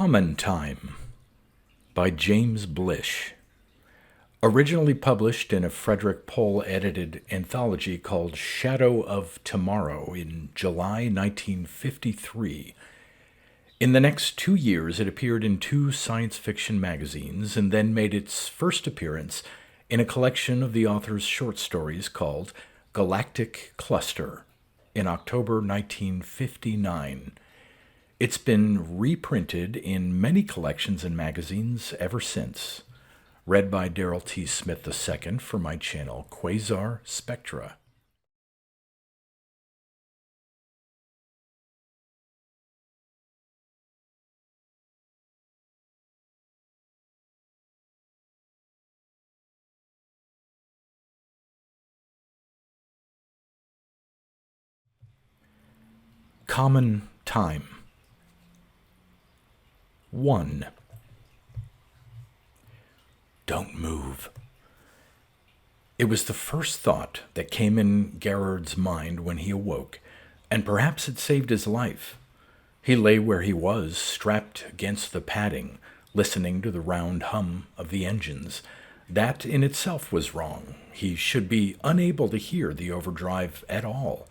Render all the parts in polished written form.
Common Time by James Blish. Originally published in a Frederik Pohl-edited anthology called Shadow of Tomorrow in July 1953. In the next 2 years, it appeared in 2 science fiction magazines and then made its first appearance in a collection of the author's short stories called Galactic Cluster in October 1959. It's been reprinted in many collections and magazines ever since. Read by Darrell T. Smith II for my channel Quasar Spectra. Common Time 1. Don't move. It was the first thought that came in Gerard's mind when he awoke, and perhaps it saved his life. He lay where he was, strapped against the padding, listening to the round hum of the engines. That in itself was wrong. He should be unable to hear the overdrive at all.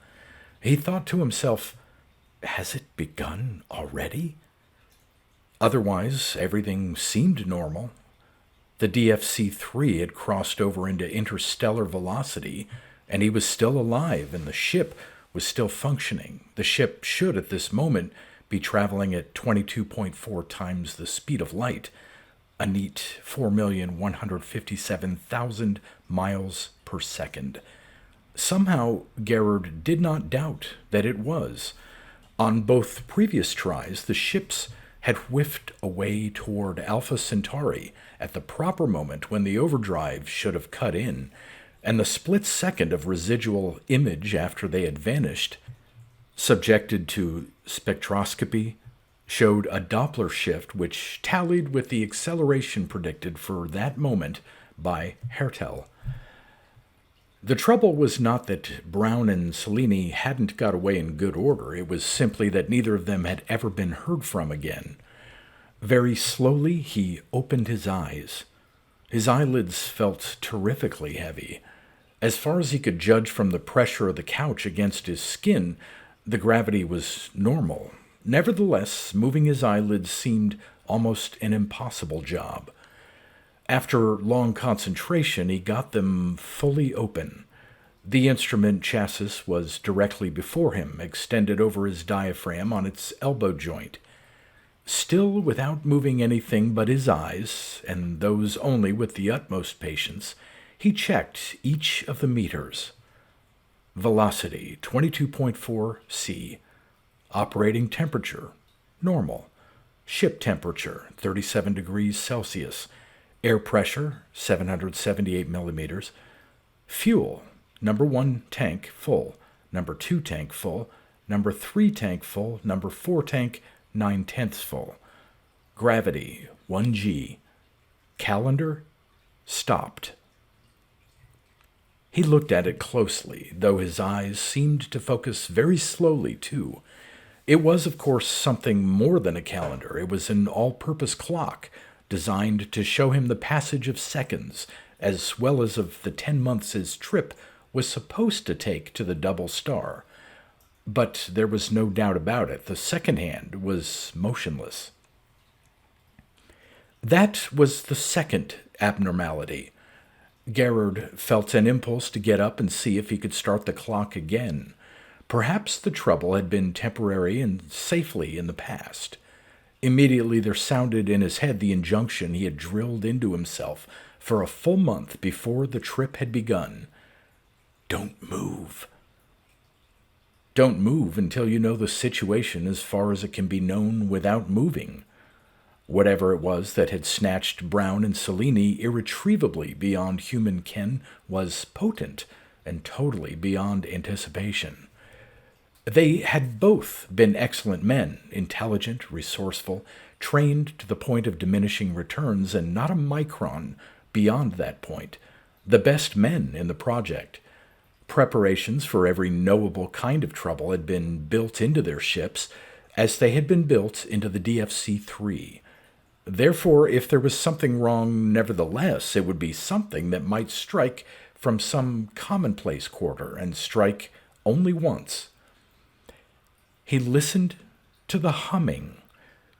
He thought to himself, has it begun already? Otherwise, everything seemed normal. The DFC-3 had crossed over into interstellar velocity, and he was still alive, and the ship was still functioning. The ship should, at this moment, be traveling at 22.4 times the speed of light, a neat 4,157,000 miles per second. Somehow, Gerard did not doubt that it was. On both previous tries, the ships had whiffed away toward Alpha Centauri at the proper moment when the overdrive should have cut in, and the split second of residual image after they had vanished, subjected to spectroscopy, showed a Doppler shift which tallied with the acceleration predicted for that moment by Hertel. The trouble was not that Brown and Cellini hadn't got away in good order. It was simply that neither of them had ever been heard from again. Very slowly, he opened his eyes. His eyelids felt terrifically heavy. As far as he could judge from the pressure of the couch against his skin, the gravity was normal. Nevertheless, moving his eyelids seemed almost an impossible job. After long concentration, he got them fully open. The instrument chassis was directly before him, extended over his diaphragm on its elbow joint. Still without moving anything but his eyes, and those only with the utmost patience, he checked each of the meters. Velocity, 22.4 C. Operating temperature, normal. Ship temperature, 37 degrees Celsius. Air pressure, 778 millimeters. Fuel, number 1 tank full, number 2 tank full, number 3 tank full, number 4 tank 9/10 full. Gravity, 1G. Calendar, stopped. He looked at it closely, though his eyes seemed to focus very slowly, too. It was, of course, something more than a calendar. It was an all-purpose clock, designed to show him the passage of seconds, as well as of the 10 months his trip was supposed to take to the double star. But there was no doubt about it. The second hand was motionless. That was the second abnormality. Gerard felt an impulse to get up and see if he could start the clock again. Perhaps the trouble had been temporary and safely in the past. Immediately there sounded in his head the injunction he had drilled into himself for a full month before the trip had begun. Don't move. Don't move until you know the situation as far as it can be known without moving. Whatever it was that had snatched Brown and Cellini irretrievably beyond human ken was potent and totally beyond anticipation. They had both been excellent men, intelligent, resourceful, trained to the point of diminishing returns, and not a micron beyond that point. The best men in the project. Preparations for every knowable kind of trouble had been built into their ships, as they had been built into the DFC-3. Therefore, if there was something wrong nevertheless, it would be something that might strike from some commonplace quarter and strike only once. He listened to the humming.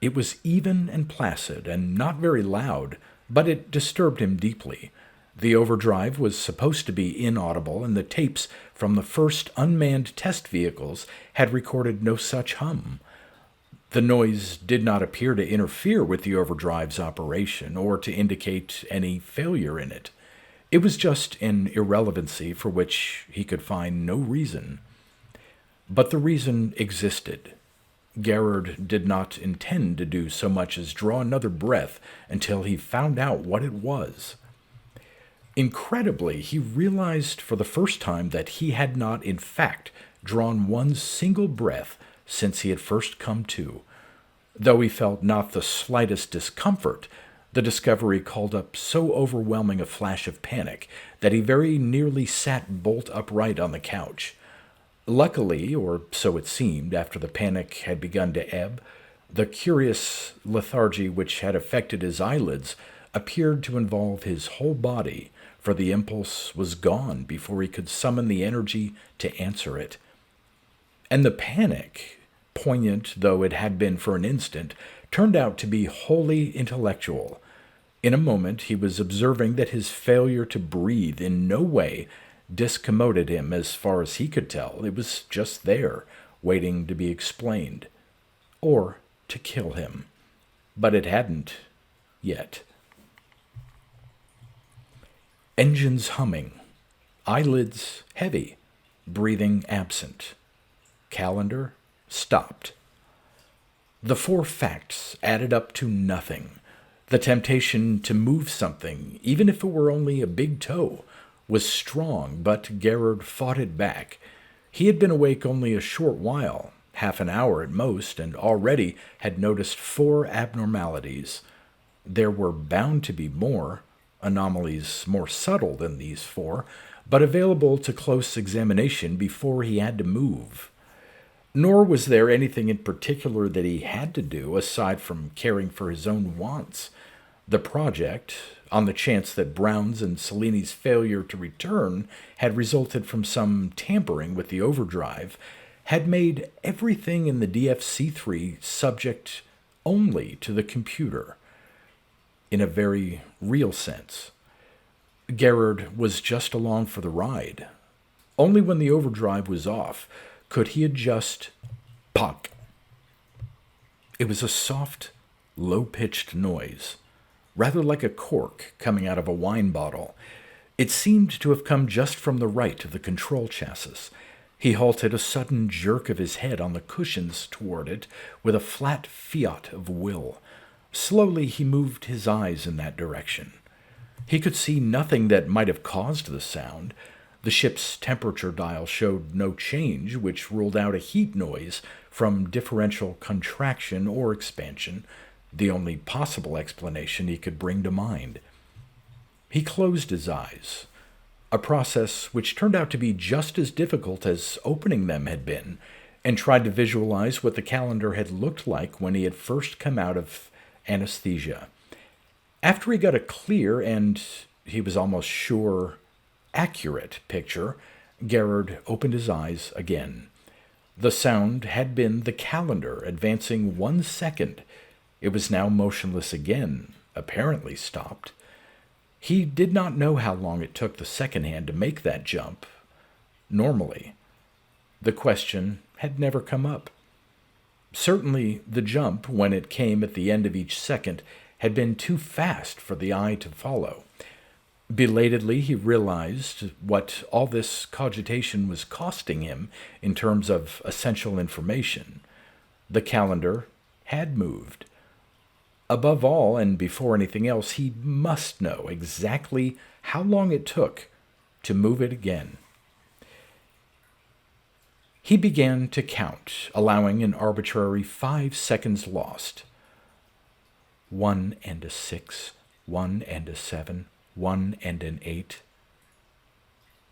It was even and placid and not very loud, but it disturbed him deeply. The overdrive was supposed to be inaudible, and the tapes from the first unmanned test vehicles had recorded no such hum. The noise did not appear to interfere with the overdrive's operation or to indicate any failure in it. It was just an irrelevancy for which he could find no reason. But the reason existed. Gerard did not intend to do so much as draw another breath until he found out what it was. Incredibly, he realized for the first time that he had not, in fact, drawn one single breath since he had first come to. Though he felt not the slightest discomfort, the discovery called up so overwhelming a flash of panic that he very nearly sat bolt upright on the couch. Luckily, or so it seemed, after the panic had begun to ebb, the curious lethargy which had affected his eyelids appeared to involve his whole body, for the impulse was gone before he could summon the energy to answer it. And the panic, poignant though it had been for an instant, turned out to be wholly intellectual. In a moment he was observing that his failure to breathe in no way discommoded him as far as he could tell. It was just there, waiting to be explained. Or to kill him. But it hadn't yet. Engines humming. Eyelids heavy. Breathing absent. Calendar stopped. The four facts added up to nothing. The temptation to move something, even if it were only a big toe, was strong, but Gerard fought it back. He had been awake only a short while, half an hour at most, and already had noticed 4 abnormalities. There were bound to be more, anomalies more subtle than these 4, but available to close examination before he had to move. Nor was there anything in particular that he had to do aside from caring for his own wants. The project, on the chance that Brown's and Cellini's failure to return had resulted from some tampering with the overdrive, had made everything in the DFC-3 subject only to the computer. In a very real sense, Gerard was just along for the ride. Only when the overdrive was off could he adjust. Pop! It was a soft, low-pitched noise, rather like a cork coming out of a wine bottle. It seemed to have come just from the right of the control chassis. He halted a sudden jerk of his head on the cushions toward it with a flat fiat of will. Slowly he moved his eyes in that direction. He could see nothing that might have caused the sound. The ship's temperature dial showed no change, which ruled out a heat noise from differential contraction or expansion, the only possible explanation he could bring to mind. He closed his eyes, a process which turned out to be just as difficult as opening them had been, and tried to visualize what the calendar had looked like when he had first come out of anesthesia. After he got a clear and, he was almost sure, accurate picture, Gerard opened his eyes again. The sound had been the calendar advancing 1 second. It was now motionless again, apparently stopped. He did not know how long it took the second hand to make that jump. Normally, the question had never come up. Certainly, the jump, when it came at the end of each second, had been too fast for the eye to follow. Belatedly, he realized what all this cogitation was costing him in terms of essential information. The calendar had moved. Above all, and before anything else, he must know exactly how long it took to move it again. He began to count, allowing an arbitrary 5 seconds lost. 1 and a 6, 1 and a 7, 1 and an 8.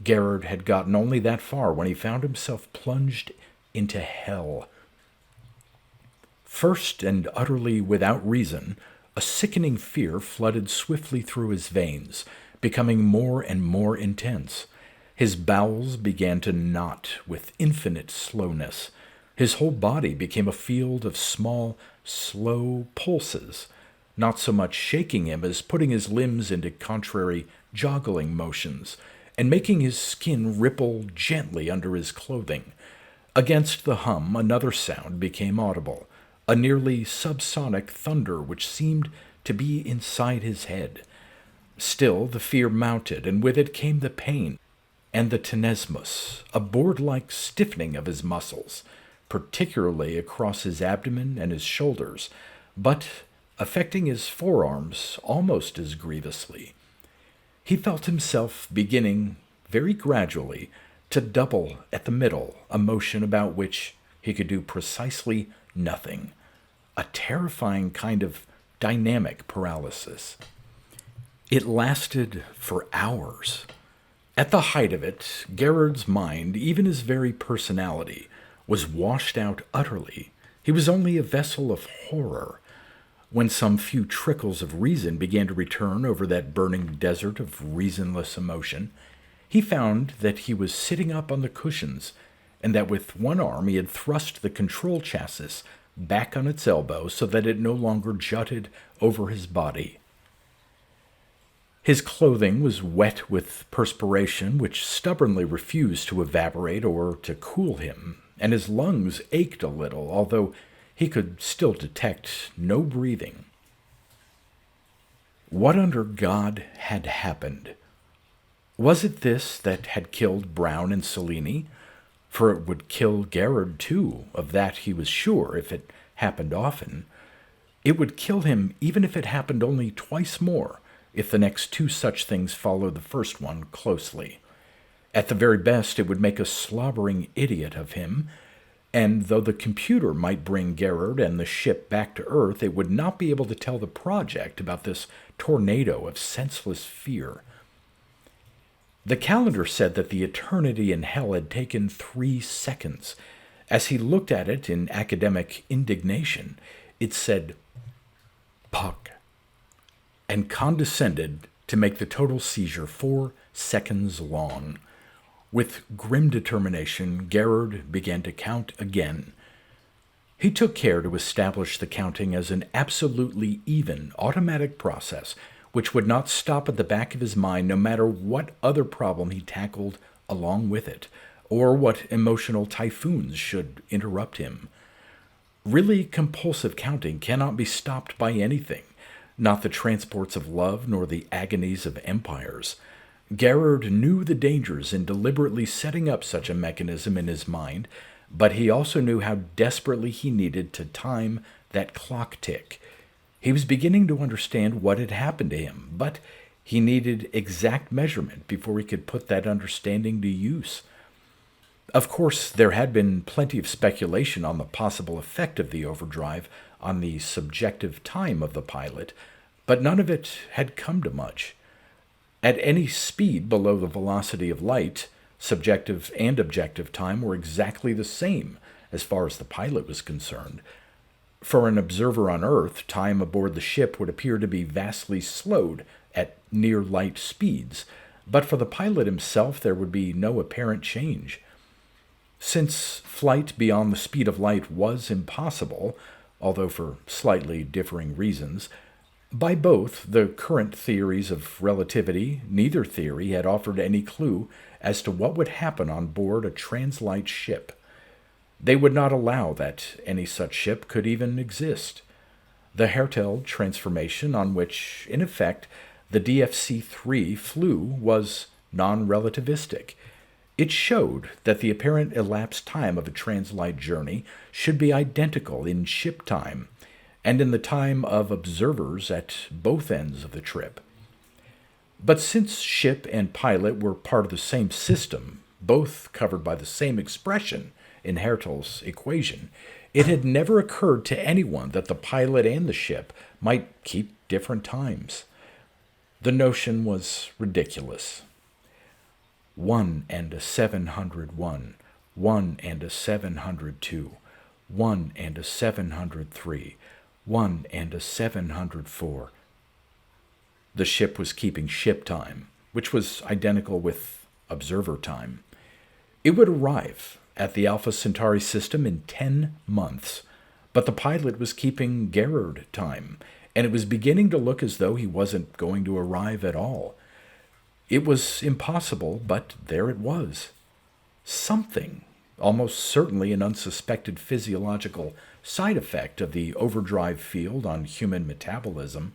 Gerard had gotten only that far when he found himself plunged into hell. First and utterly without reason, A sickening fear flooded swiftly through his veins, becoming more and more intense. His bowels began to knot with infinite slowness. His whole body became a field of small, slow pulses, not so much shaking him as putting his limbs into contrary joggling motions and making his skin ripple gently under his clothing. Against the hum, another sound became audible, a nearly subsonic thunder which seemed to be inside his head. Still, the fear mounted, and with it came the pain and the tenesmus, a board-like stiffening of his muscles, particularly across his abdomen and his shoulders, but affecting his forearms almost as grievously. He felt himself beginning, very gradually, to double at the middle, a motion about which he could do precisely nothing. A terrifying kind of dynamic paralysis. It lasted for hours. At the height of it, Gerard's mind, even his very personality, was washed out utterly. He was only a vessel of horror. When some few trickles of reason began to return over that burning desert of reasonless emotion, he found that he was sitting up on the cushions, and that with one arm he had thrust the control chassis back on its elbow so that it no longer jutted over his body. His clothing was wet with perspiration which stubbornly refused to evaporate or to cool him, and his lungs ached a little, although he could still detect no breathing. What under God had happened? Was it this that had killed Brown and Cellini? For it would kill Gerard too, of that he was sure, if it happened often. It would kill him even if it happened only twice more, if the next two such things followed the first one closely. At the very best, it would make a slobbering idiot of him, and though the computer might bring Gerard and the ship back to Earth, it would not be able to tell the project about this tornado of senseless fear. The calendar said that the eternity in hell had taken 3 seconds. As he looked at it in academic indignation, it said, "Puck," and condescended to make the total seizure 4 seconds long. With grim determination, Gerard began to count again. He took care to establish the counting as an absolutely even, automatic process, which would not stop at the back of his mind no matter what other problem he tackled along with it, or what emotional typhoons should interrupt him. Really compulsive counting cannot be stopped by anything, not the transports of love nor the agonies of empires. Gerard knew the dangers in deliberately setting up such a mechanism in his mind, but he also knew how desperately he needed to time that clock tick. He was beginning to understand what had happened to him, but he needed exact measurement before he could put that understanding to use. Of course, there had been plenty of speculation on the possible effect of the overdrive on the subjective time of the pilot, but none of it had come to much. At any speed below the velocity of light, subjective and objective time were exactly the same as far as the pilot was concerned. For an observer on Earth, time aboard the ship would appear to be vastly slowed at near light speeds, but for the pilot himself there would be no apparent change. Since flight beyond the speed of light was impossible, although for slightly differing reasons, by both the current theories of relativity, neither theory had offered any clue as to what would happen on board a translight ship. They would not allow that any such ship could even exist. The Hertel transformation on which, in effect, the DFC-3 flew was non-relativistic. It showed that the apparent elapsed time of a translight journey should be identical in ship time and in the time of observers at both ends of the trip. But since ship and pilot were part of the same system, both covered by the same expression in Hertel's equation, it had never occurred to anyone that the pilot and the ship might keep different times. The notion was ridiculous. 1 and a 701, 1 and a 702, 1 and a 703, 1 and a 704. The ship was keeping ship time, which was identical with observer time. It would arrive at the Alpha Centauri system in 10 months, but the pilot was keeping Gerard time, and it was beginning to look as though he wasn't going to arrive at all. It was impossible, but there it was. Something, almost certainly an unsuspected physiological side effect of the overdrive field on human metabolism,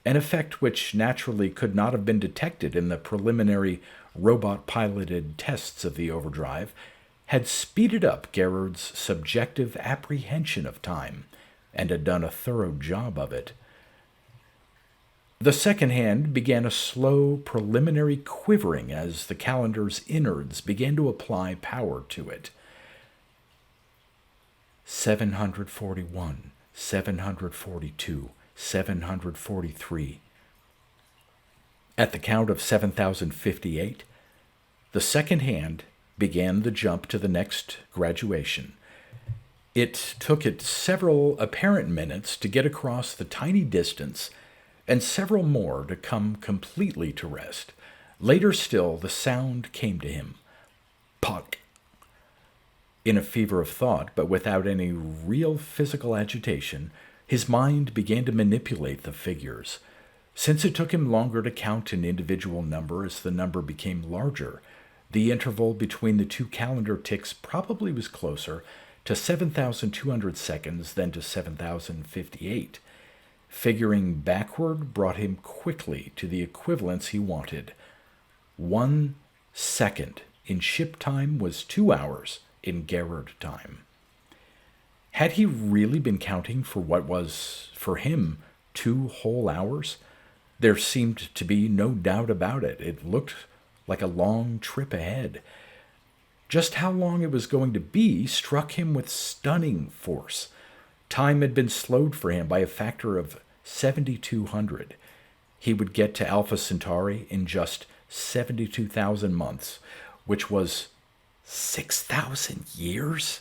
an effect which naturally could not have been detected in the preliminary robot-piloted tests of the overdrive, had speeded up Gerard's subjective apprehension of time, and had done a thorough job of it. The second hand began a slow preliminary quivering as the calendar's innards began to apply power to it. 741, 742, 743. At the count of 7,058, the second hand began the jump to the next graduation. It took it several apparent minutes to get across the tiny distance, and several more to come completely to rest. Later still, the sound came to him. Puck. In a fever of thought, but without any real physical agitation, his mind began to manipulate the figures. Since it took him longer to count an individual number as the number became larger, the interval between the two calendar ticks probably was closer to 7,200 seconds than to 7,058. Figuring backward brought him quickly to the equivalence he wanted. 1 second in ship time was 2 hours in Gerard time. Had he really been counting for what was, for him, 2 whole hours? There seemed to be no doubt about it. It looked like a long trip ahead. Just how long it was going to be struck him with stunning force. Time had been slowed for him by a factor of 7,200. He would get to Alpha Centauri in just 72,000 months, which was 6,000 years?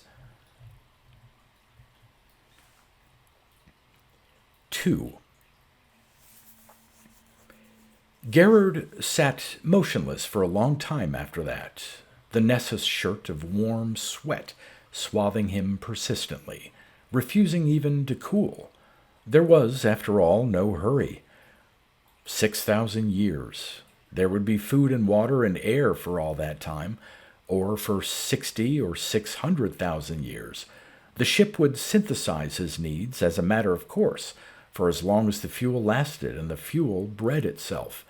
2. Gerard sat motionless for a long time after that, the Nessus shirt of warm sweat swathing him persistently, refusing even to cool. There was, after all, no hurry. 6,000 years. There would be food and water and air for all that time, or for 60 or 600,000 years. The ship would synthesize his needs as a matter of course, for as long as the fuel lasted, and the fuel bred itself.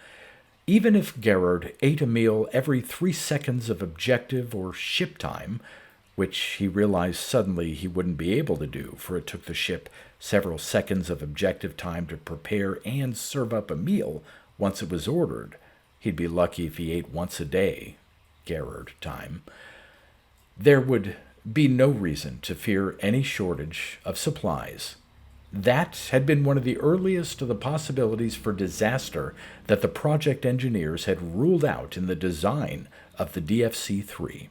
Even if Gerard ate a meal every 3 seconds of objective or ship time, which he realized suddenly he wouldn't be able to do, for it took the ship several seconds of objective time to prepare and serve up a meal once it was ordered. He'd be lucky if he ate once a day, Gerard time. There would be no reason to fear any shortage of supplies. That had been one of the earliest of the possibilities for disaster that the project engineers had ruled out in the design of the DFC-3.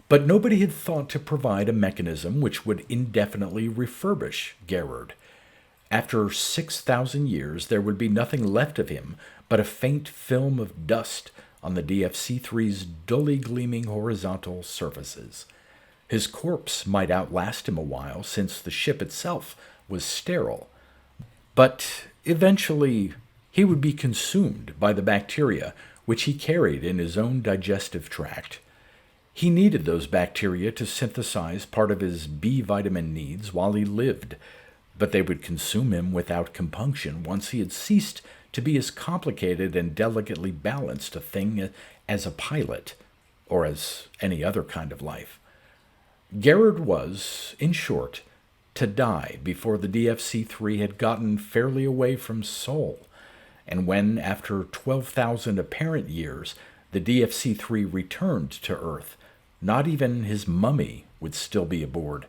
But nobody had thought to provide a mechanism which would indefinitely refurbish Gerard. After 6,000 years, there would be nothing left of him but a faint film of dust on the DFC-3's dully gleaming horizontal surfaces. His corpse might outlast him a while, since the ship itself was sterile. But eventually he would be consumed by the bacteria which he carried in his own digestive tract. He needed those bacteria to synthesize part of his B vitamin needs while he lived, but they would consume him without compunction once he had ceased to be as complicated and delicately balanced a thing as a pilot, or as any other kind of life. Gerard was, in short, to die before the DFC-3 had gotten fairly away from Sol, and when, after 12,000 apparent years, the DFC-3 returned to Earth, not even his mummy would still be aboard.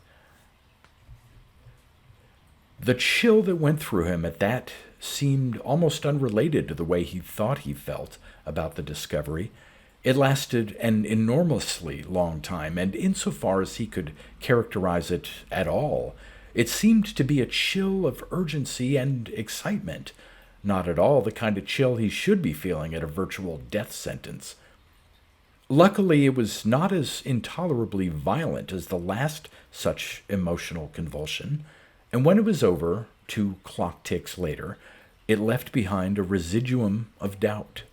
The chill that went through him at that seemed almost unrelated to the way he thought he felt about the discovery. It lasted an enormously long time, and insofar as he could characterize it at all, It seemed to be a chill of urgency and excitement, not at all the kind of chill he should be feeling at a virtual death sentence. Luckily, it was not as intolerably violent as the last such emotional convulsion, and when it was over, 2 clock ticks later, it left behind a residuum of doubt.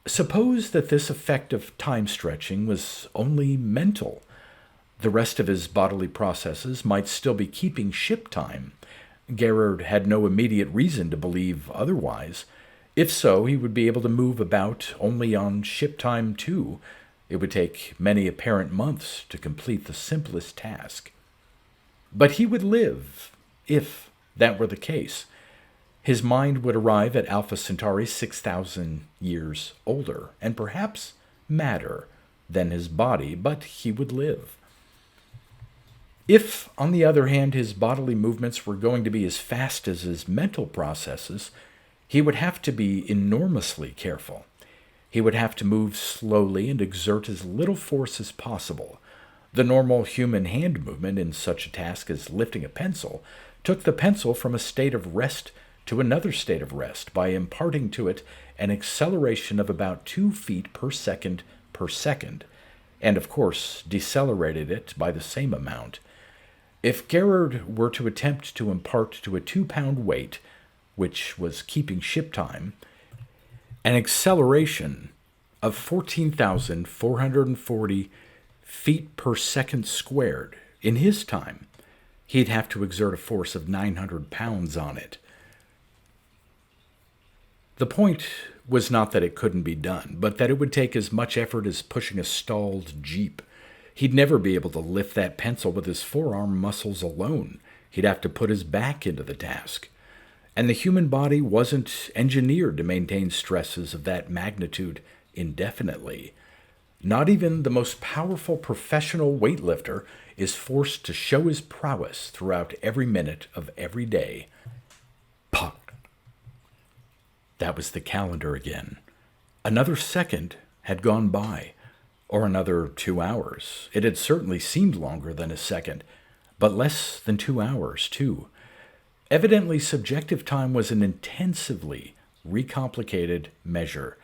Suppose that this effect of time stretching was only mental. The rest of his bodily processes might still be keeping ship time. Gerard had no immediate reason to believe otherwise. If so, he would be able to move about only on ship time too. It would take many apparent months to complete the simplest task. But he would live, if that were the case. His mind would arrive at Alpha Centauri 6,000 years older, and perhaps madder than his body, but he would live. If, on the other hand, his bodily movements were going to be as fast as his mental processes, he would have to be enormously careful. He would have to move slowly and exert as little force as possible. The normal human hand movement in such a task as lifting a pencil took the pencil from a state of rest to another state of rest by imparting to it an acceleration of about 2 feet per second, and of course decelerated it by the same amount. If Gerard were to attempt to impart to a 2-pound weight, which was keeping ship time, an acceleration of 14,440 feet per second squared in his time, he'd have to exert a force of 900 pounds on it. The point was not that it couldn't be done, but that it would take as much effort as pushing a stalled jeep. He'd never be able to lift that pencil with his forearm muscles alone. He'd have to put his back into the task. And the human body wasn't engineered to maintain stresses of that magnitude indefinitely. Not even the most powerful professional weightlifter is forced to show his prowess throughout every minute of every day. Pop! That was the calendar again. Another second had gone by, or another 2 hours. It had certainly seemed longer than a second, but less than 2 hours, too. Evidently, subjective time was an intensively recomplicated measure,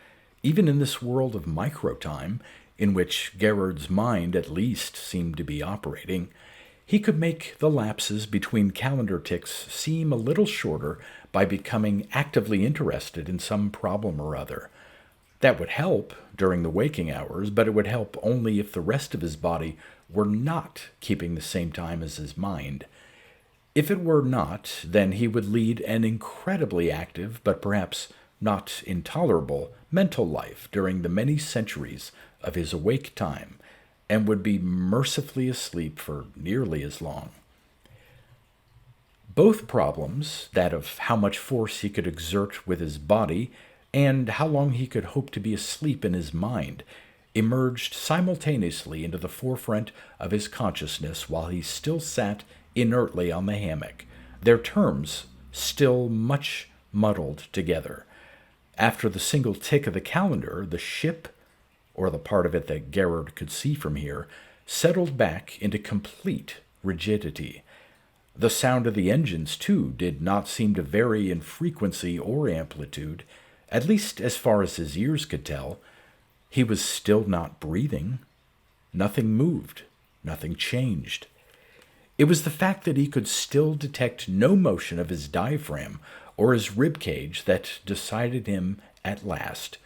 even in this world of microtime, in which Gerard's mind at least seemed to be operating. He could make the lapses between calendar ticks seem a little shorter by becoming actively interested in some problem or other. That would help during the waking hours, but it would help only if the rest of his body were not keeping the same time as his mind. If it were not, then he would lead an incredibly active, but perhaps not intolerable, mental life during the many centuries of his awake time, and would be mercifully asleep for nearly as long. Both problems, that of how much force he could exert with his body and how long he could hope to be asleep in his mind, emerged simultaneously into the forefront of his consciousness while he still sat inertly on the hammock, their terms still much muddled together. After the single tick of the calendar, the ship, or the part of it that Gerard could see from here, settled back into complete rigidity. The sound of the engines, too, did not seem to vary in frequency or amplitude, at least as far as his ears could tell. He was still not breathing. Nothing moved. Nothing changed. It was the fact that he could still detect no motion of his diaphragm or his rib cage that decided him at last.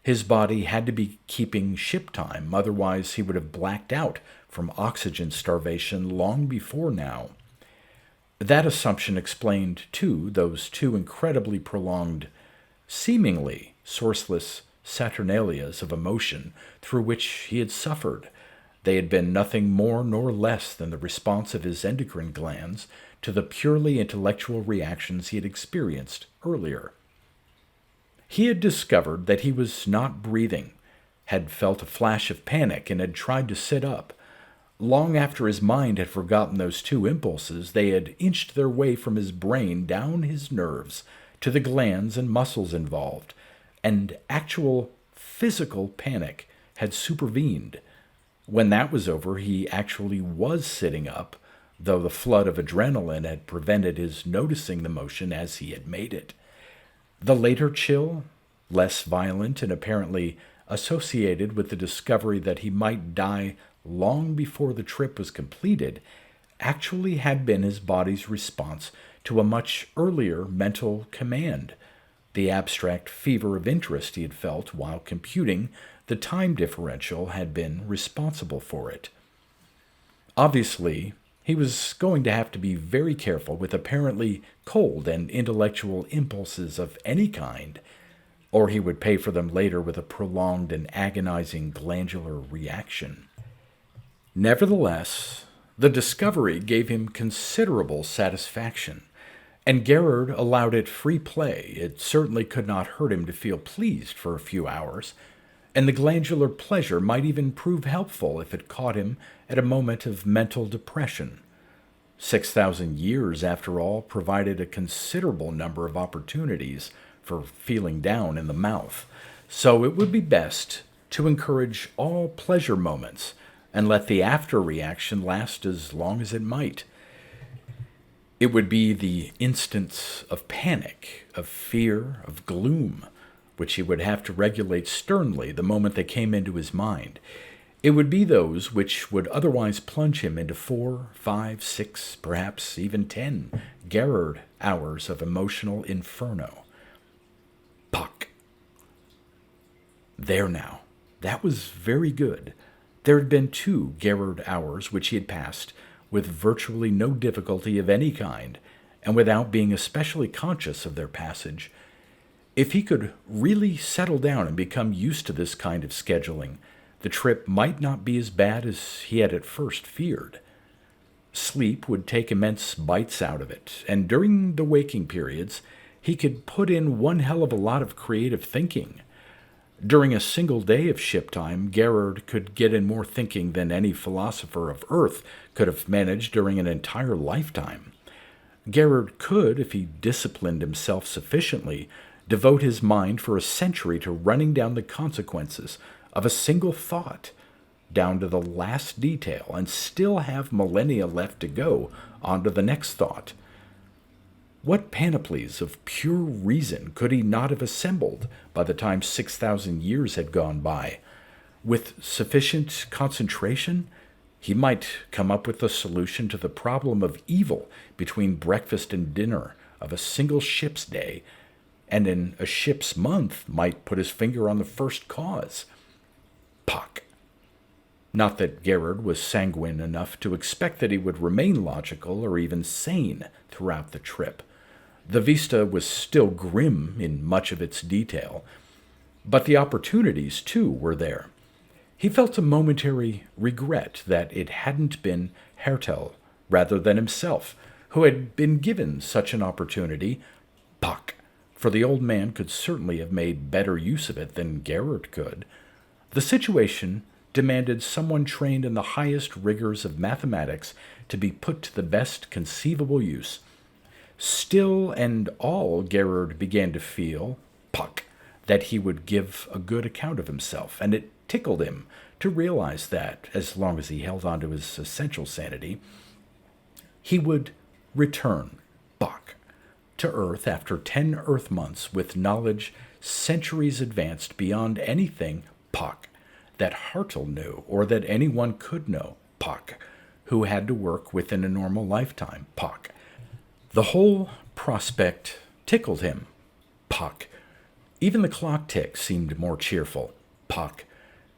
His body had to be keeping ship time, otherwise he would have blacked out from oxygen starvation long before now. That assumption explained, too, those 2 incredibly prolonged, seemingly sourceless saturnalias of emotion through which he had suffered. They had been nothing more nor less than the response of his endocrine glands to the purely intellectual reactions he had experienced earlier. He had discovered that he was not breathing, had felt a flash of panic, and had tried to sit up. Long after his mind had forgotten those 2 impulses, they had inched their way from his brain down his nerves to the glands and muscles involved, and actual physical panic had supervened. When that was over, he actually was sitting up, though the flood of adrenaline had prevented his noticing the motion as he had made it. The later chill, less violent and apparently associated with the discovery that he might die long before the trip was completed, actually had been his body's response to a much earlier mental command, the abstract fever of interest he had felt while computing the time differential had been responsible for it. Obviously, he was going to have to be very careful with apparently cold and intellectual impulses of any kind, or he would pay for them later with a prolonged and agonizing glandular reaction. Nevertheless, the discovery gave him considerable satisfaction, and Gerard allowed it free play. It certainly could not hurt him to feel pleased for a few hours, and the glandular pleasure might even prove helpful if it caught him at a moment of mental depression. 6,000 years, after all, provided a considerable number of opportunities for feeling down in the mouth, so it would be best to encourage all pleasure moments and let the after-reaction last as long as it might. It would be the instants of panic, of fear, of gloom, which he would have to regulate sternly the moment they came into his mind. It would be those which would otherwise plunge him into 4, 5, 6, perhaps even 10 Gerard hours of emotional inferno. Puck. There now. That was very good. There had been 2 Gerard hours which he had passed with virtually no difficulty of any kind, and without being especially conscious of their passage. If he could really settle down and become used to this kind of scheduling, the trip might not be as bad as he had at first feared. Sleep would take immense bites out of it, and during the waking periods, he could put in one hell of a lot of creative thinking. During a single day of ship time, Gerard could get in more thinking than any philosopher of Earth could have managed during an entire lifetime. Gerard could, if he disciplined himself sufficiently, devote his mind for a century to running down the consequences of a single thought, down to the last detail, and still have millennia left to go on to the next thought. What panoplies of pure reason could he not have assembled by the time 6,000 years had gone by? With sufficient concentration, he might come up with the solution to the problem of evil between breakfast and dinner of a single ship's day, and in a ship's month might put his finger on the first cause. Puck. Not that Gerard was sanguine enough to expect that he would remain logical or even sane throughout the trip. The vista was still grim in much of its detail, but the opportunities, too, were there. He felt a momentary regret that it hadn't been Hertel, rather than himself, who had been given such an opportunity. Puck, for the old man could certainly have made better use of it than Gerard could. The situation demanded someone trained in the highest rigors of mathematics to be put to the best conceivable use. Still and all, Gerard began to feel, Puck, that he would give a good account of himself, and it tickled him to realize that, as long as he held on to his essential sanity, he would return, Puck, to Earth after 10 Earth months with knowledge centuries advanced beyond anything, Puck, that Hartel knew or that anyone could know, Puck, who had to work within a normal lifetime, Puck. The whole prospect tickled him, Puck. Even the clock tick seemed more cheerful, Puck.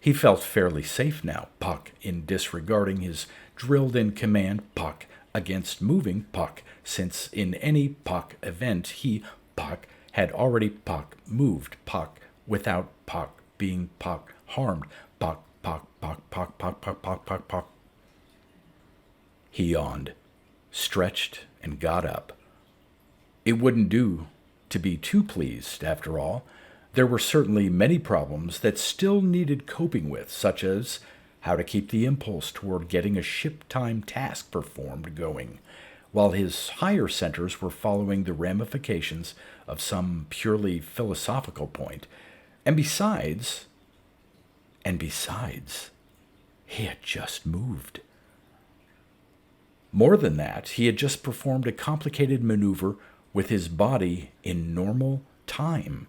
He felt fairly safe now, Puck, in disregarding his drilled-in command, Puck, against moving, Puck, since in any Puck event he, Puck, had already, Puck, moved, Puck, without Puck being, Puck, harmed, Puck, Puck, Puck, Puck, Puck, Puck, Puck, Puck, Puck. He yawned, stretched, and got up. It wouldn't do to be too pleased, after all. There were certainly many problems that still needed coping with, such as how to keep the impulse toward getting a ship-time task performed going, while his higher centers were following the ramifications of some purely philosophical point. And besides, he had just moved. More than that, he had just performed a complicated maneuver with his body in normal time.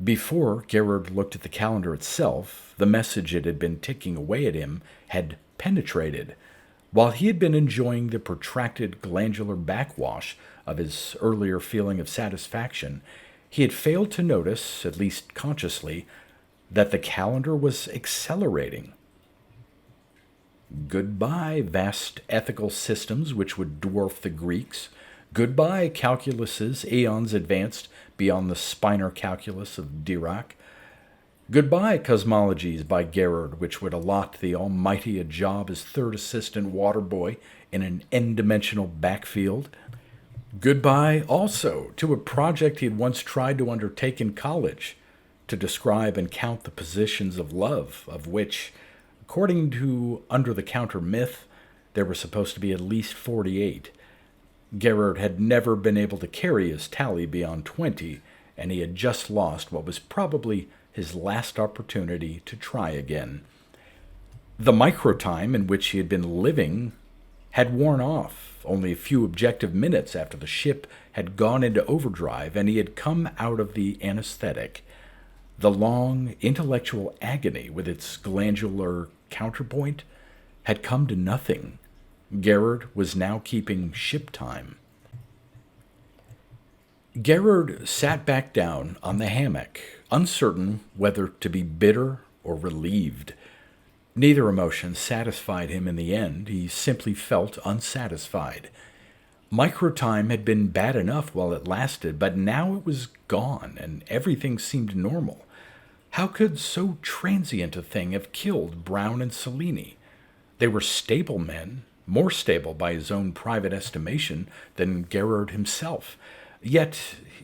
Before Gerard looked at the calendar itself, the message it had been ticking away at him had penetrated. While he had been enjoying the protracted glandular backwash of his earlier feeling of satisfaction, he had failed to notice, at least consciously, that the calendar was accelerating. Goodbye, vast ethical systems which would dwarf the Greeks. Goodbye, calculuses eons advanced beyond the spinor calculus of Dirac. Goodbye, cosmologies by Gerard, which would allot the Almighty a job as third assistant water boy in an n-dimensional backfield. Goodbye, also, to a project he had once tried to undertake in college, to describe and count the positions of love, of which, according to under-the-counter myth, there were supposed to be at least 48. Gerard had never been able to carry his tally beyond 20, and he had just lost what was probably his last opportunity to try again. The microtime in which he had been living had worn off only a few objective minutes after the ship had gone into overdrive and he had come out of the anesthetic. The long intellectual agony with its glandular counterpoint had come to nothing. Gerard was now keeping ship time. Gerard sat back down on the hammock, uncertain whether to be bitter or relieved. Neither emotion satisfied him in the end. He simply felt unsatisfied. Microtime had been bad enough while it lasted, but now it was gone, and everything seemed normal. How could so transient a thing have killed Brown and Cellini? They were stable men, more stable by his own private estimation than Gerard himself. Yet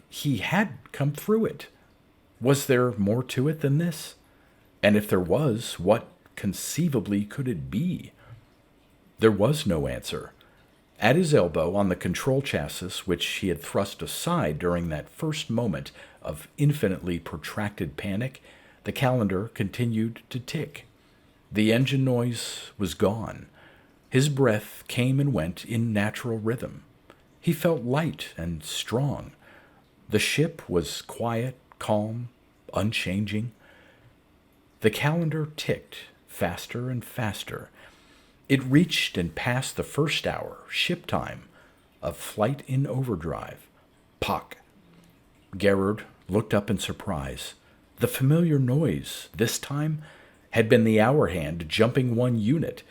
he had come through it. Was there more to it than this? And if there was, what conceivably could it be? There was no answer. At his elbow, on the control chassis, which he had thrust aside during that first moment of infinitely protracted panic, the calendar continued to tick. The engine noise was gone. His breath came and went in natural rhythm. He felt light and strong. The ship was quiet, calm, unchanging. The calendar ticked faster and faster. It reached and passed the first hour, ship time, of flight in overdrive. Pock. Gerard looked up in surprise. The familiar noise, this time, had been the hour hand jumping 1 unit.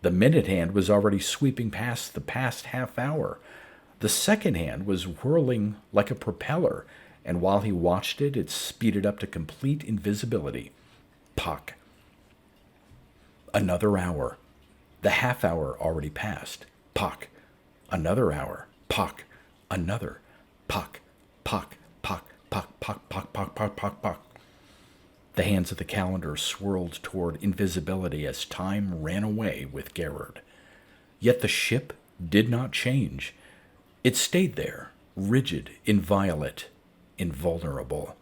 The minute hand was already sweeping past the past half hour. The second hand was whirling like a propeller, and while he watched it, it speeded up to complete invisibility. Pock. Another hour. The half hour already passed. Pock. Another hour. Pock. Another. Pock. Pock. Pock. Pock. Pock. Pock. Pock. Pock. Pock. Pock. The hands of the calendar swirled toward invisibility as time ran away with Gerard. Yet the ship did not change. It stayed there, rigid, inviolate, invulnerable.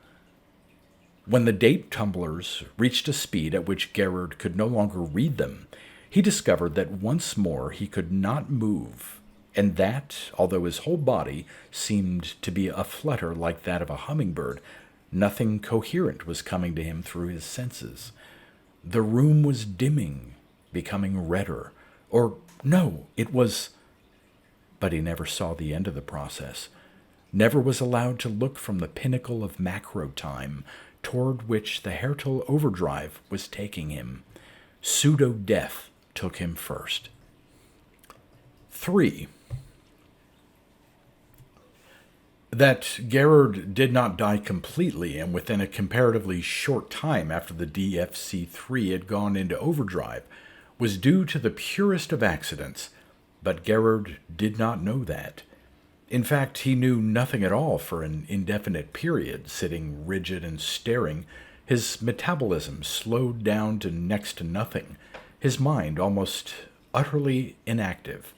When the date tumblers reached a speed at which Gerard could no longer read them, he discovered that once more he could not move, and that, although his whole body seemed to be aflutter like that of a hummingbird, nothing coherent was coming to him through his senses. The room was dimming, becoming redder. Or, no, it was... But he never saw the end of the process, never was allowed to look from the pinnacle of macro-time toward which the Hertel overdrive was taking him. Pseudo-death took him first. 3. That Gerard did not die completely and within a comparatively short time after the DFC-3 had gone into overdrive was due to the purest of accidents, but Gerard did not know that. In fact, he knew nothing at all for an indefinite period, sitting rigid and staring, his metabolism slowed down to next to nothing, his mind almost utterly inactive.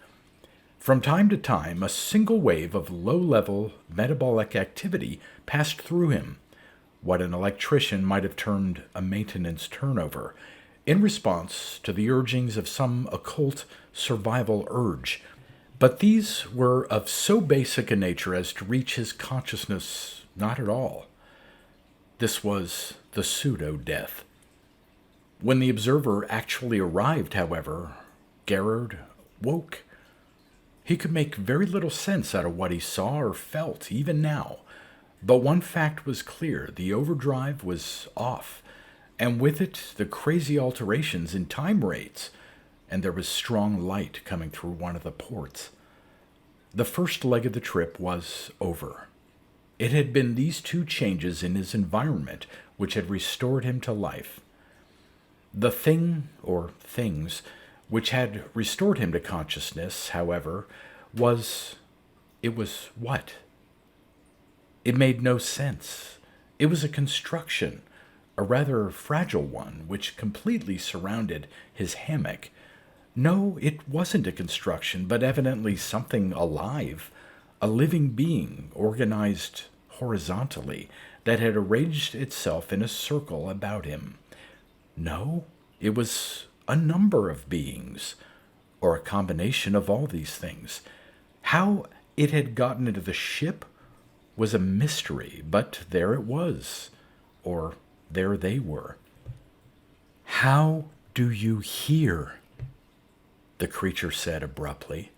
From time to time, a single wave of low-level metabolic activity passed through him, what an electrician might have termed a maintenance turnover. in response to the urgings of some occult survival urge, but these were of so basic a nature as to reach his consciousness not at all. This was the pseudo-death. When the observer actually arrived, however, Gerard woke. He could make very little sense out of what he saw or felt, even now. But one fact was clear: the overdrive was off, and with it the crazy alterations in time rates, and there was strong light coming through one of the ports. The first leg of the trip was over. It had been these two changes in his environment which had restored him to life. The thing, or things, which had restored him to consciousness, however, was what? It made no sense. It was a construction, a rather fragile one, which completely surrounded his hammock. No, it wasn't a construction, but evidently something alive, a living being organized horizontally that had arranged itself in a circle about him. No, it was a number of beings, or a combination of all these things. How it had gotten into the ship was a mystery, but there it was, or there they were. "How do you hear?" the creature said abruptly.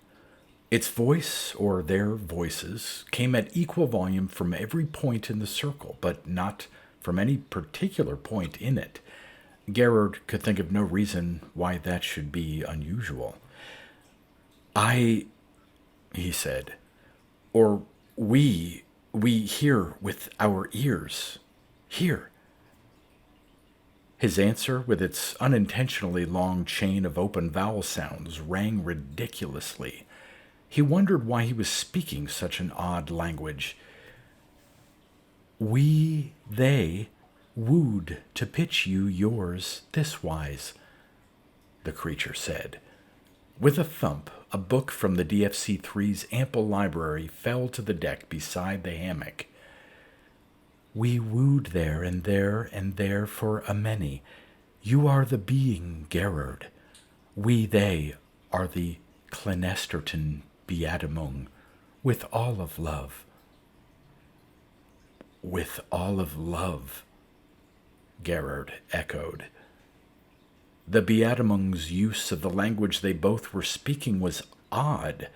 Its voice, or their voices, came at equal volume from every point in the circle, but not from any particular point in it. Gerard could think of no reason why that should be unusual. He said, "or we hear with our ears. Hear." His answer, with its unintentionally long chain of open vowel sounds, rang ridiculously. He wondered why he was speaking such an odd language. They wooed to pitch you yours this wise," the creature said. With a thump, a book from the DFC-3's ample library fell to the deck beside the hammock. "We wooed there and there and there for a many. You are the being, Gerard. They are the Clenesterton Beatamung, with all of love." "With all of love," Gerard echoed. The Beatamung's use of the language they both were speaking was odd,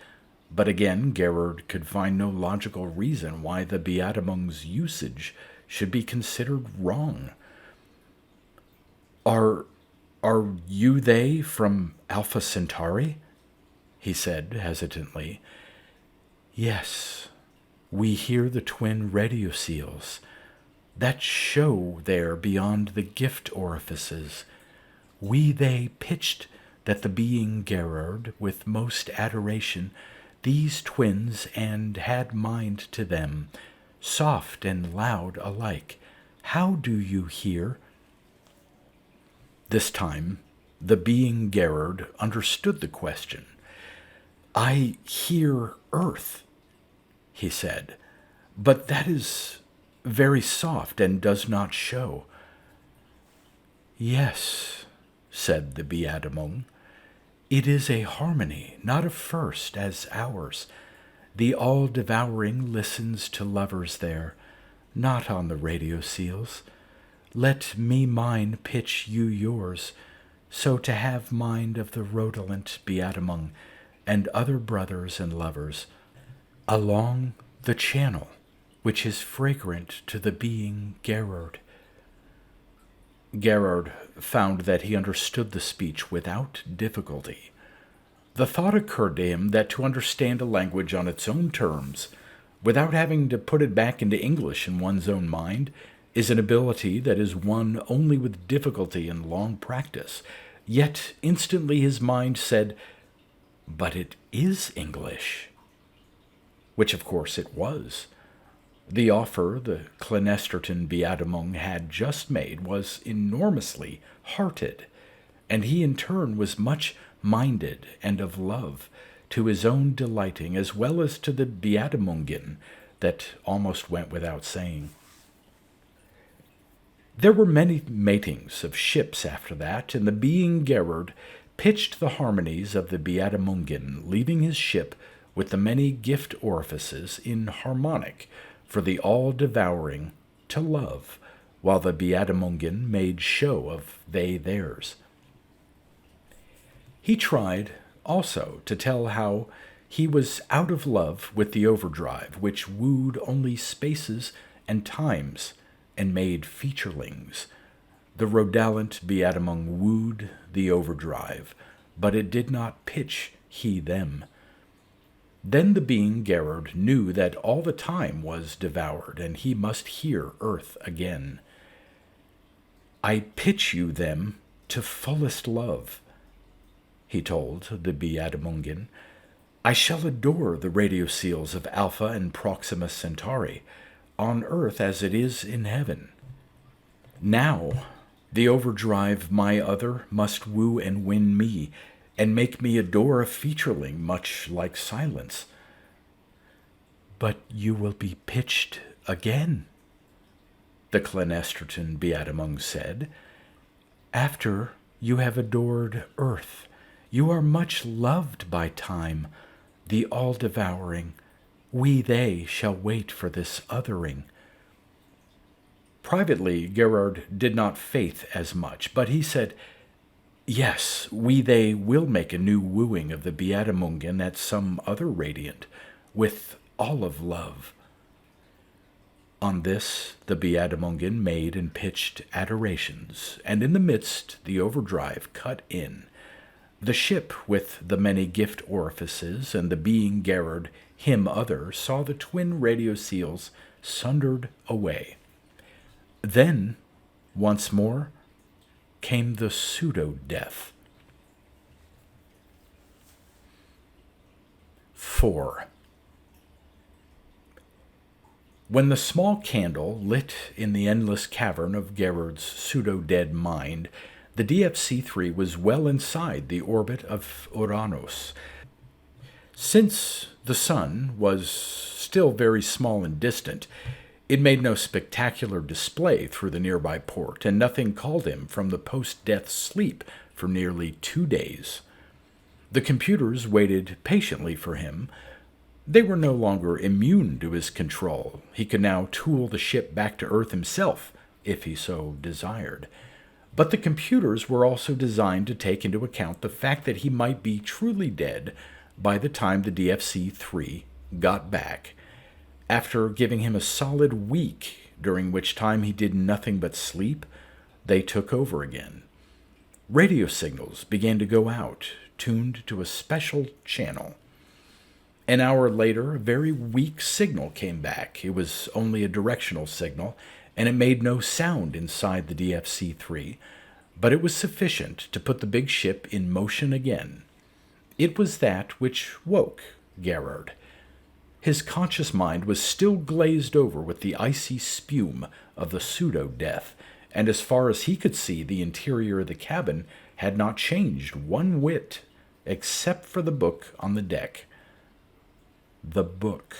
but again Gerard could find no logical reason why the Beatamung's usage should be considered wrong. Are you they from Alpha Centauri?" he said hesitantly. "Yes, we hear the twin radioseals that show there beyond the gift orifices. They pitched that the being Gerard, with most adoration, these twins, and had mind to them, soft and loud alike. How do you hear?" This time, the being Gerard understood the question. "I hear Earth," he said, "but that is very soft and does not show." "Yes," said the Beatamung, "it is a harmony, not a first, as ours. The all-devouring listens to lovers there, not on the radio seals. Let me mine pitch you yours, so to have mind of the rhodolent Beatamung and other brothers and lovers, along the channel which is fragrant to the being Gerard." Gerard found that he understood the speech without difficulty. The thought occurred to him that to understand a language on its own terms, without having to put it back into English in one's own mind, is an ability that is won only with difficulty and long practice. Yet instantly his mind said, "But it is English." Which of course it was. The offer the Clenesterton Beatamung had just made was enormously hearted, and he in turn was much minded and of love, to his own delighting as well as to the Beatamungin, that almost went without saying. There were many matings of ships after that, and the being Gerard pitched the harmonies of the Beatamungin, leaving his ship with the many gift orifices in harmonic for the all-devouring to love, while the Beatamungin made show of they theirs. He tried also to tell how he was out of love with the overdrive, which wooed only spaces and times and made featurelings. The Rodalent Beatamung wooed the overdrive, but it did not pitch he them. Then the being Gerard knew that all the time was devoured, and he must hear earth again. I pitch you them to fullest love, he told the Beatamungin. I shall adore the radio seals of Alpha and Proxima Centauri, on earth as it is in heaven. Now the overdrive my other must woo and win me, and make me adore a featureling much like silence. But you will be pitched again, the Clenesterton Beatamung said. After you have adored earth, you are much loved by time, the all-devouring. We they shall wait for this othering. Privately, Gerard did not faith as much, but he said, yes, we they will make a new wooing of the Beatamungin at some other radiant, with all of love. On this the Beatamungin made and pitched adorations, and in the midst the overdrive cut in. The ship with the many gift orifices and the being Gerard, him other, saw the twin radio seals sundered away. Then, once more, came the pseudo-death. 4. When the small candle lit in the endless cavern of Gerard's pseudo-dead mind, the DFC-3 was well inside the orbit of Uranus. Since the sun was still very small and distant, it made no spectacular display through the nearby port, and nothing called him from the post-death sleep for nearly 2 days. The computers waited patiently for him. They were no longer immune to his control. He could now tool the ship back to Earth himself, if he so desired. But the computers were also designed to take into account the fact that he might be truly dead by the time the DFC-3 got back. After giving him a solid week, during which time he did nothing but sleep, they took over again. Radio signals began to go out, tuned to a special channel. An hour later, a very weak signal came back. It was only a directional signal, and it made no sound inside the DFC-3, but it was sufficient to put the big ship in motion again. It was that which woke Gerard. His conscious mind was still glazed over with the icy spume of the pseudo-death, and as far as he could see, the interior of the cabin had not changed one whit, except for the book on the deck. The book.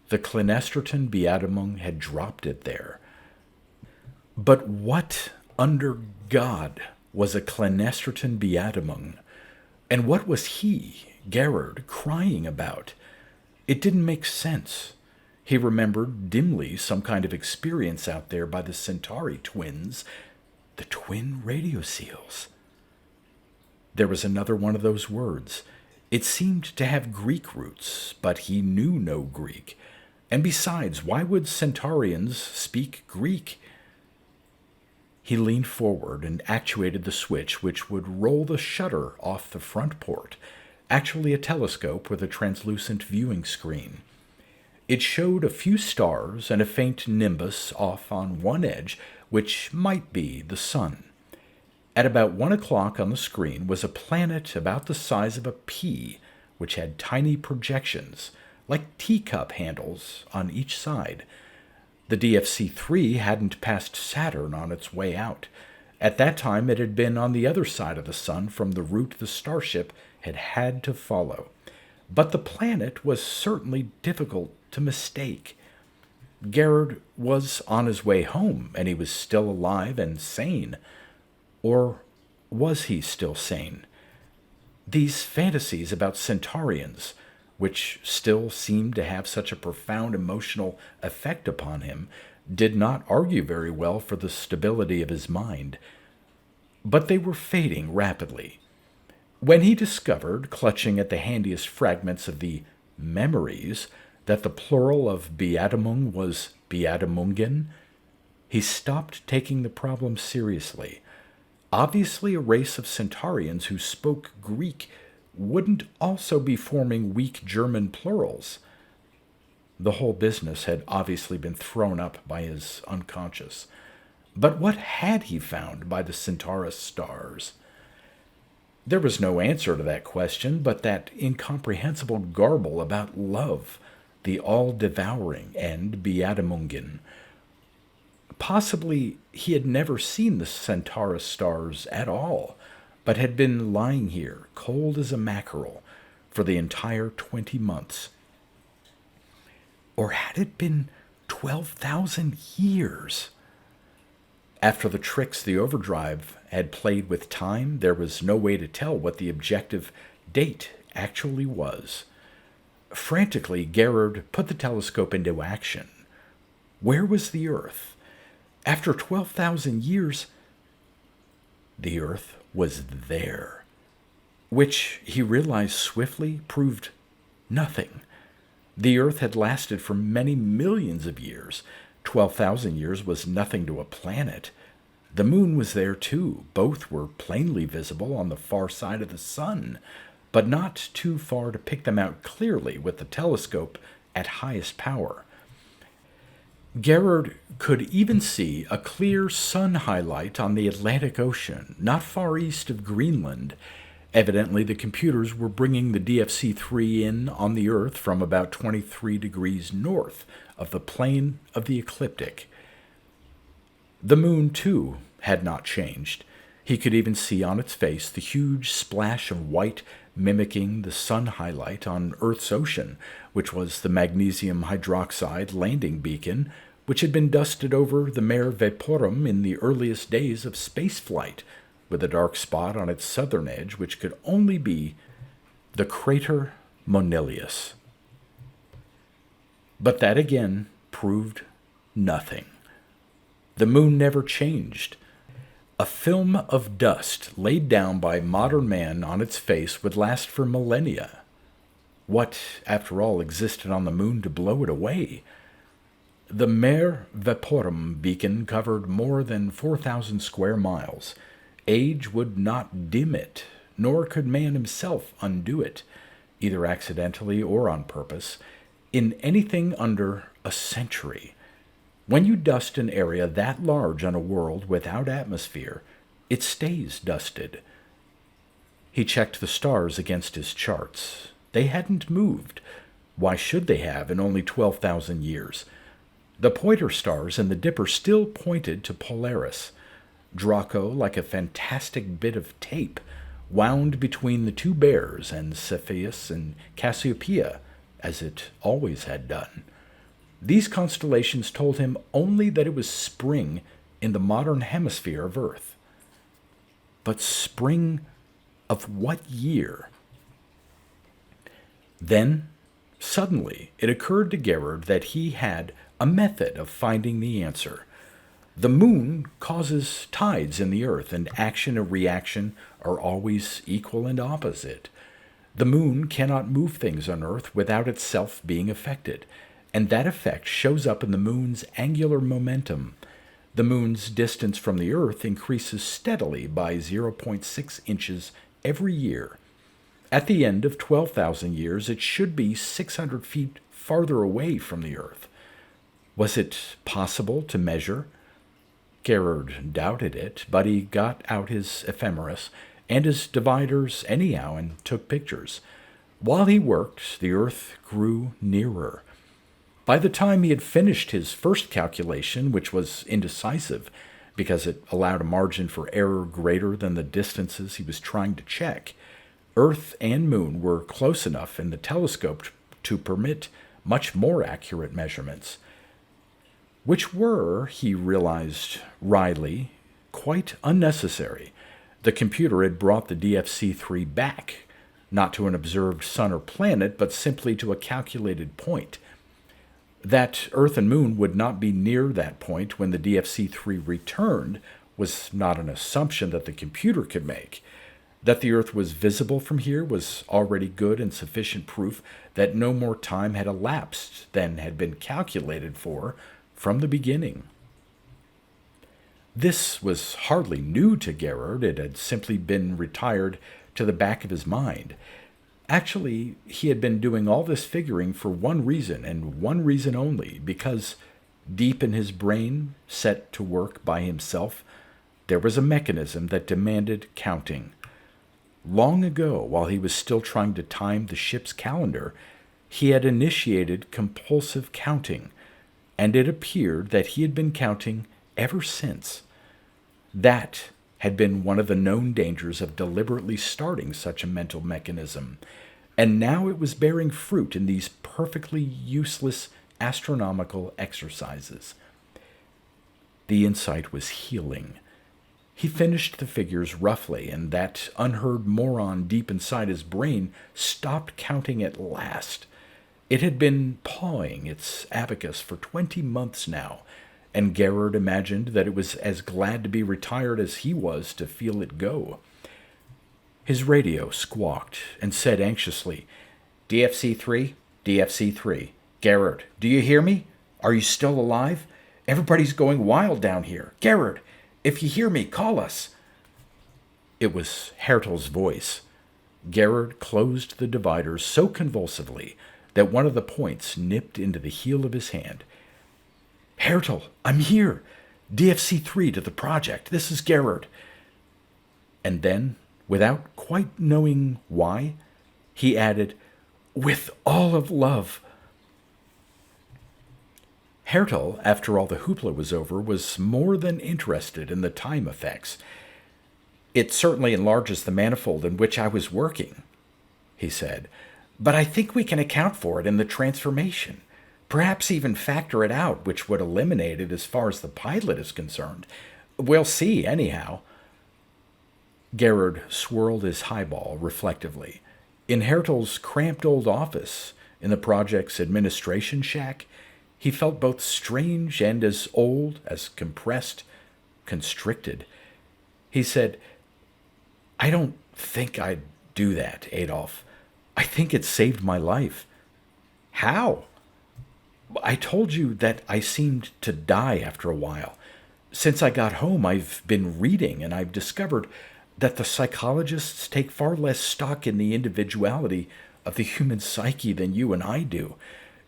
The Clenesterton Beatamung had dropped it there. But what under God was a Clenesterton Beatamung? And what was he, Gerard, crying about? It didn't make sense. He remembered dimly some kind of experience out there by the Centauri twins, the twin radio seals. There was another one of those words. It seemed to have Greek roots, but he knew no Greek. And besides, why would Centaurians speak Greek? He leaned forward and actuated the switch which would roll the shutter off the front port, actually a telescope with a translucent viewing screen. It showed a few stars and a faint nimbus off on one edge, which might be the sun. At about 1 o'clock on the screen was a planet about the size of a pea, which had tiny projections, like teacup handles, on each side. The DFC-3 hadn't passed Saturn on its way out. At that time it had been on the other side of the sun from the route the starship had to follow. But the planet was certainly difficult to mistake. Gerard was on his way home, and he was still alive and sane. Or was he still sane? These fantasies about Centaurians, which still seemed to have such a profound emotional effect upon him, did not argue very well for the stability of his mind. But they were fading rapidly. When he discovered, clutching at the handiest fragments of the memories, that the plural of Beatamung was Beatamungen, he stopped taking the problem seriously. Obviously, a race of Centaurians who spoke Greek wouldn't also be forming weak German plurals. The whole business had obviously been thrown up by his unconscious. But what had he found by the Centaurus stars? There was no answer to that question but that incomprehensible garble about love, the all-devouring, and Beatamungen. Possibly he had never seen the Centaurus stars at all, but had been lying here, cold as a mackerel, for the entire 20 months. Or had it been 12,000 years? After the tricks the overdrive had played with time, there was no way to tell what the objective date actually was. Frantically, Gerard put the telescope into action. Where was the Earth? After 12,000 years, the Earth was there, which he realized swiftly proved nothing. The Earth had lasted for many millions of years. 12,000 years was nothing to a planet. The moon was there too. Both were plainly visible on the far side of the sun, but not too far to pick them out clearly with the telescope at highest power. Gerard could even see a clear sun highlight on the Atlantic Ocean, not far east of Greenland. Evidently, the computers were bringing the DFC-3 in on the Earth from about 23 degrees north of the plane of the ecliptic. The moon, too, had not changed. He could even see on its face the huge splash of white mimicking the sun highlight on Earth's ocean, which was the magnesium hydroxide landing beacon, which had been dusted over the Mare Vaporum in the earliest days of spaceflight, with a dark spot on its southern edge which could only be the crater Monilius. But that again proved nothing. The moon never changed. A film of dust laid down by modern man on its face would last for millennia. What, after all, existed on the moon to blow it away? The Mare Vaporum beacon covered more than 4,000 square miles. Age would not dim it, nor could man himself undo it, either accidentally or on purpose, in anything under a century. When you dust an area that large on a world without atmosphere, it stays dusted. He checked the stars against his charts. They hadn't moved. Why should they have in only 12,000 years? The Pointer stars and the Dipper still pointed to Polaris. Draco, like a fantastic bit of tape, wound between the two bears, and Cepheus and Cassiopeia, as it always had done. These constellations told him only that it was spring in the modern hemisphere of Earth. But spring of what year? Then, suddenly, it occurred to Gerard that he had a method of finding the answer. The moon causes tides in the Earth, and action and reaction are always equal and opposite. The moon cannot move things on Earth without itself being affected, and that effect shows up in the moon's angular momentum. The moon's distance from the Earth increases steadily by 0.6 inches every year. At the end of 12,000 years, it should be 600 feet farther away from the Earth. Was it possible to measure? Gerard doubted it, but he got out his ephemeris and his dividers anyhow and took pictures. While he worked, the Earth grew nearer. By the time he had finished his first calculation, which was indecisive because it allowed a margin for error greater than the distances he was trying to check, Earth and Moon were close enough in the telescope to permit much more accurate measurements. which were, he realized wryly, quite unnecessary. The computer had brought the DFC-3 back, not to an observed sun or planet, but simply to a calculated point. That Earth and Moon would not be near that point when the DFC-3 returned was not an assumption that the computer could make. That the Earth was visible from here was already good and sufficient proof that no more time had elapsed than had been calculated for from the beginning. This was hardly new to Gerard. It had simply been retired to the back of his mind. Actually, he had been doing all this figuring for one reason, and one reason only, because deep in his brain, set to work by himself, there was a mechanism that demanded counting. Long ago, while he was still trying to time the ship's calendar, he had initiated compulsive counting, and it appeared that he had been counting ever since. That had been one of the known dangers of deliberately starting such a mental mechanism, and now it was bearing fruit in these perfectly useless astronomical exercises. The insight was healing. He finished the figures roughly, and that unheard moron deep inside his brain stopped counting at last. It had been pawing its abacus for 20 months now, and Gerard imagined that it was as glad to be retired as he was to feel it go. His radio squawked and said anxiously, "DFC-3, DFC-3. Gerard, do you hear me? Are you still alive? Everybody's going wild down here. Gerard, if you hear me, call us." It was Hertel's voice. Gerard closed the dividers so convulsively that one of the points nipped into the heel of his hand. "Hertel, I'm here. DFC-3 to the project. This is Gerard." And then, without quite knowing why, he added, "With all of love." Hertel, after all the hoopla was over, was more than interested in the time effects. "It certainly enlarges the manifold in which I was working," he said, "but I think we can account for it in the transformation. Perhaps even factor it out, which would eliminate it as far as the pilot is concerned. We'll see, anyhow." Gerard swirled his highball reflectively. In Hertel's cramped old office, in the project's administration shack, he felt both strange and as old, as compressed, constricted. He said, "I don't think I'd do that, Adolf. I think it saved my life." "How?" "I told you that I seemed to die after a while. Since I got home, I've been reading, and I've discovered that the psychologists take far less stock in the individuality of the human psyche than you and I do.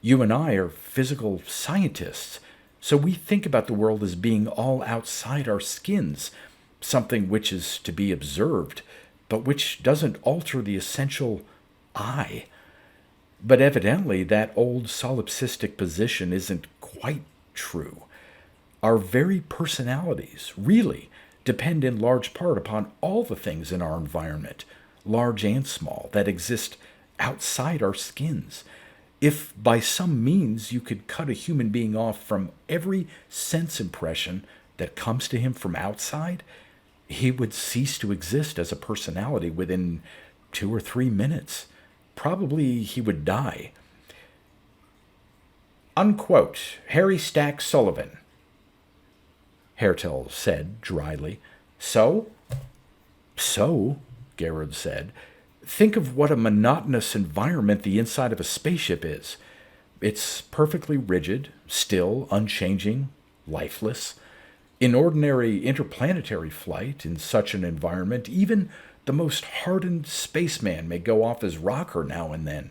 You and I are physical scientists, so we think about the world as being all outside our skins, something which is to be observed, but which doesn't alter the essential I. But evidently that old solipsistic position isn't quite true. Our very personalities really depend in large part upon all the things in our environment, large and small, that exist outside our skins. If by some means you could cut a human being off from every sense impression that comes to him from outside, he would cease to exist as a personality within 2 or 3 minutes. Probably he would die." Unquote. Harry Stack Sullivan, Hertel said dryly. So, Gerard said, think of what a monotonous environment the inside of a spaceship is. It's perfectly rigid, still, unchanging, lifeless. In ordinary interplanetary flight, in such an environment, even the most hardened spaceman may go off his rocker now and then.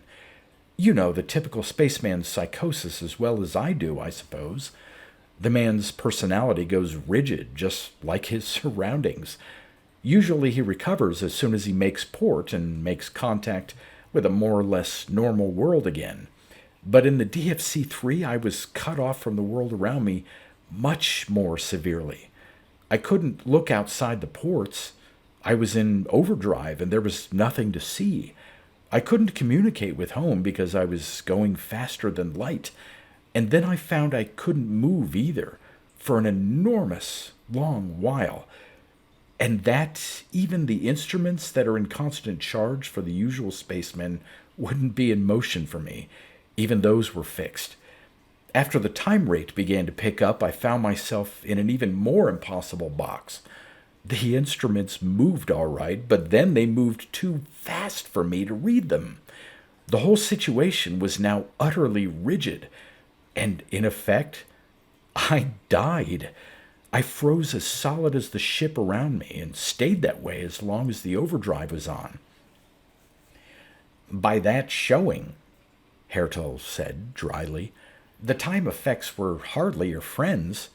You know the typical spaceman's psychosis as well as I do, I suppose. The man's personality goes rigid, just like his surroundings. Usually he recovers as soon as he makes port and makes contact with a more or less normal world again. But in the DFC-3, I was cut off from the world around me much more severely. I couldn't look outside the ports. I was in overdrive, and there was nothing to see. I couldn't communicate with home because I was going faster than light. And then I found I couldn't move either for an enormous long while, and that even the instruments that are in constant charge for the usual spacemen wouldn't be in motion for me. Even those were fixed. After the time rate began to pick up, I found myself in an even more impossible box. The instruments moved all right, but then they moved too fast for me to read them. The whole situation was now utterly rigid, and in effect, I died. I froze as solid as the ship around me and stayed that way as long as the overdrive was on. By that showing, Hertel said dryly, the time effects were hardly your friends.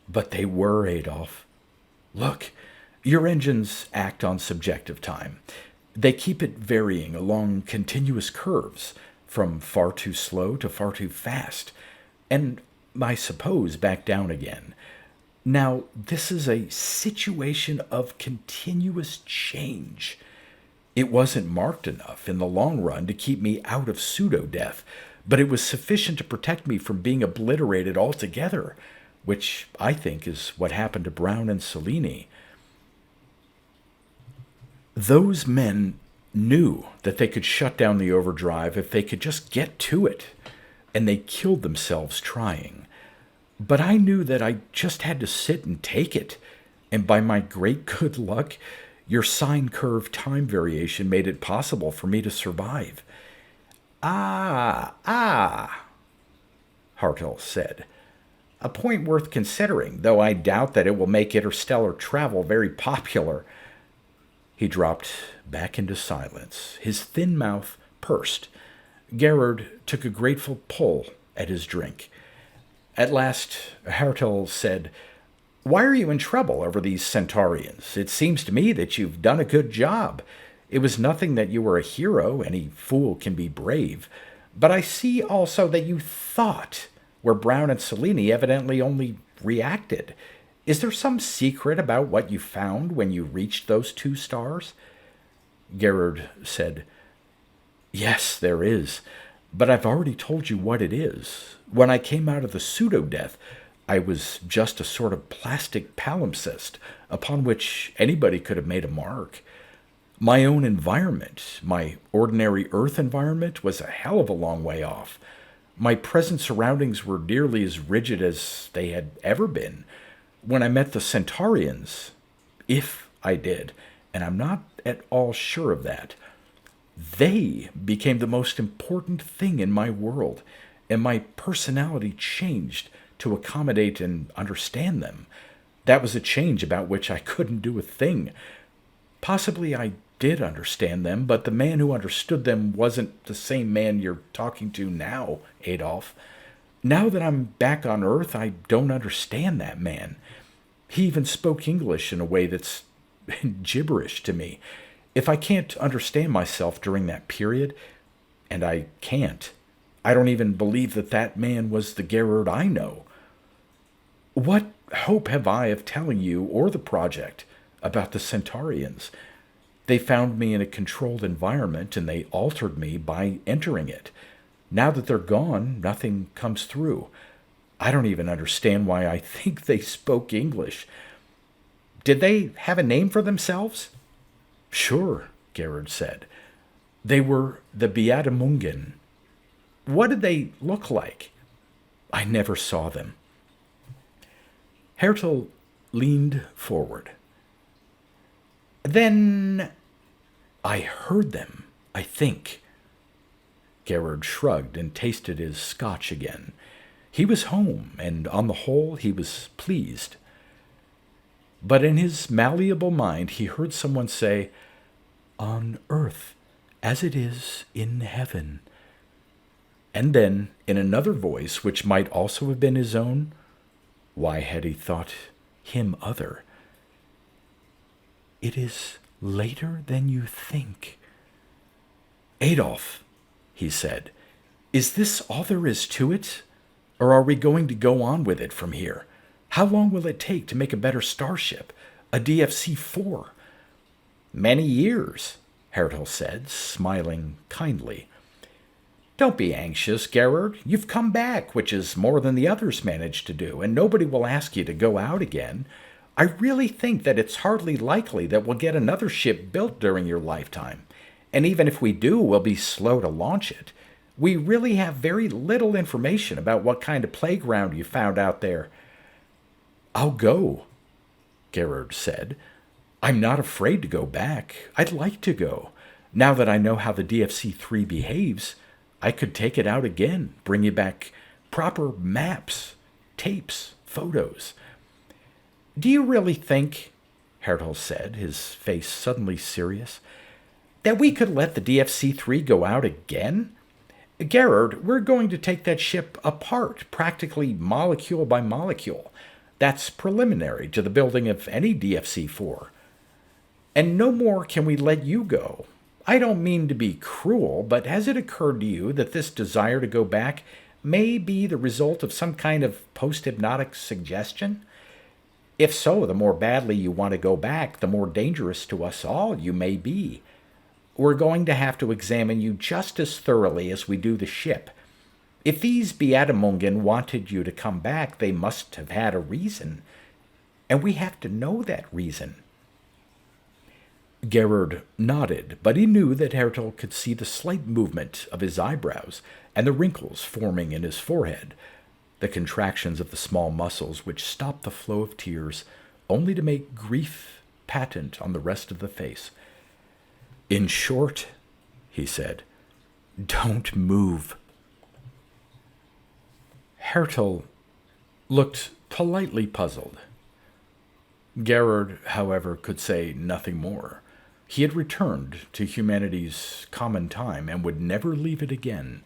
But they were, Adolf. Look, your engines act on subjective time. They keep it varying along continuous curves, from far too slow to far too fast, and I suppose back down again. Now, this is a situation of continuous change. It wasn't marked enough in the long run to keep me out of pseudo-death, but it was sufficient to protect me from being obliterated altogether, which I think is what happened to Brown and Cellini. Those men knew that they could shut down the overdrive if they could just get to it, and they killed themselves trying. But I knew that I just had to sit and take it, and by my great good luck, your sine curve time variation made it possible for me to survive. Ah, Hartel said. A point worth considering, though I doubt that it will make interstellar travel very popular. He dropped back into silence. His thin mouth pursed. Gerard took a grateful pull at his drink. At last, Hertel said, Why are you in trouble over these Centaurians? It seems to me that you've done a good job. It was nothing that you were a hero. Any fool can be brave. But I see also that you thought, where Brown and Cellini evidently only reacted. Is there some secret about what you found when you reached those two stars? Gerard said, Yes, there is. But I've already told you what it is. When I came out of the pseudo-death, I was just a sort of plastic palimpsest upon which anybody could have made a mark. My own environment, my ordinary Earth environment, was a hell of a long way off. My present surroundings were nearly as rigid as they had ever been. When I met the Centaurians, if I did, and I'm not at all sure of that, they became the most important thing in my world, and my personality changed to accommodate and understand them. That was a change about which I couldn't do a thing. Possibly I did understand them, but the man who understood them wasn't the same man you're talking to now, Adolf. Now that I'm back on Earth, I don't understand that man. He even spoke English in a way that's gibberish to me. If I can't understand myself during that period, and I can't, I don't even believe that that man was the Gerard I know. What hope have I of telling you or the project about the Centaurians? They found me in a controlled environment, and they altered me by entering it. Now that they're gone, nothing comes through. I don't even understand why I think they spoke English. Did they have a name for themselves? Sure, Gerard said. They were the Beatamungen. What did they look like? I never saw them. Hertel leaned forward. Then I heard them, I think. Gerard shrugged and tasted his scotch again. He was home, and on the whole he was pleased. But in his malleable mind he heard someone say, On earth, as it is in heaven. And then, in another voice, which might also have been his own, why had he thought him other? It is later than you think. Adolf, he said, is this all there is to it? Or are we going to go on with it from here? How long will it take to make a better starship, a DFC-4? Many years, Hertel said, smiling kindly. Don't be anxious, Gerard. You've come back, which is more than the others managed to do, and nobody will ask you to go out again. I really think that it's hardly likely that we'll get another ship built during your lifetime. And even if we do, we'll be slow to launch it. We really have very little information about what kind of playground you found out there. I'll go, Gerard said. I'm not afraid to go back. I'd like to go. Now that I know how the DFC-3 behaves, I could take it out again, bring you back proper maps, tapes, photos. Do you really think, Hertel said, his face suddenly serious, that we could let the DFC-3 go out again? Gerard, we're going to take that ship apart, practically molecule by molecule. That's preliminary to the building of any DFC-4. And no more can we let you go. I don't mean to be cruel, but has it occurred to you that this desire to go back may be the result of some kind of post-hypnotic suggestion? If so, the more badly you want to go back, the more dangerous to us all you may be. We're going to have to examine you just as thoroughly as we do the ship. If these Beatamungen wanted you to come back, they must have had a reason. And we have to know that reason. Gerard nodded, but he knew that Hertel could see the slight movement of his eyebrows and the wrinkles forming in his forehead, the contractions of the small muscles which stopped the flow of tears only to make grief patent on the rest of the face. In short, he said, don't move. Hertel looked politely puzzled. Gerard, however, could say nothing more. He had returned to humanity's common time and would never leave it again,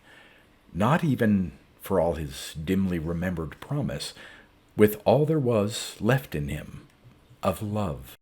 not even for all his dimly remembered promise, with all there was left in him of love.